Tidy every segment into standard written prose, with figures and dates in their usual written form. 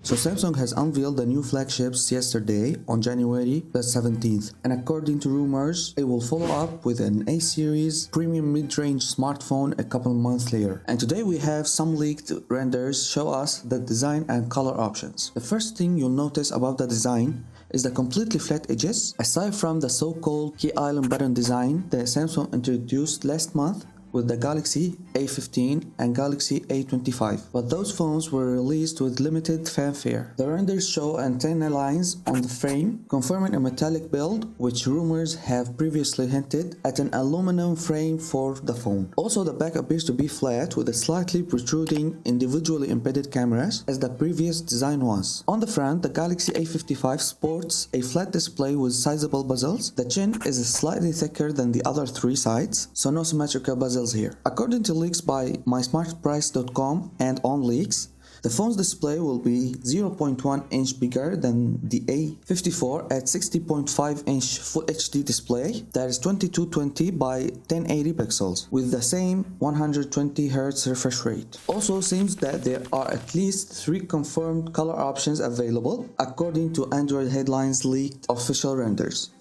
So Samsung has unveiled the new flagships yesterday on January the 17th, and according to rumors, it will follow up with an A series premium mid-range smartphone a couple months later. And today we have some leaked renders show us the design and color options. The first thing you'll notice about the design is the completely flat edges. Aside from the so-called key island button design that Samsung introduced last month with the Galaxy A55 and Galaxy A55, but those phones were released with limited fanfare. The renders show antenna lines on the frame, confirming a metallic build, which rumors have previously hinted at an aluminum frame for the phone. Also, the back appears to be flat with a slightly protruding individually embedded cameras as the previous design was. On the front, the Galaxy A55 sports a flat display with sizable bezels. The chin is slightly thicker than the other three sides, so no symmetrical bezels here. According to leaks by mysmartprice.com and OnLeaks, the phone's display will be 0.1 inch bigger than the A54 at 60.5 inch Full HD display that is 2220 by 1080 pixels with the same 120 Hz refresh rate. Also seems that there are at least 3 confirmed color options available according to Android Headlines leaked official renders.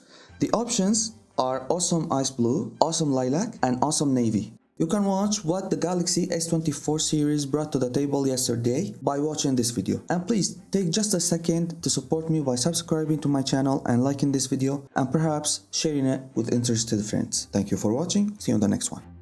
The options are Awesome Ice Blue, Awesome Lilac, and Awesome Navy. You can watch what the Galaxy S24 series brought to the table yesterday by watching this video. And please take just a second to support me by subscribing to my channel and liking this video and perhaps sharing it with interested friends. Thank you for watching. See you on the next one.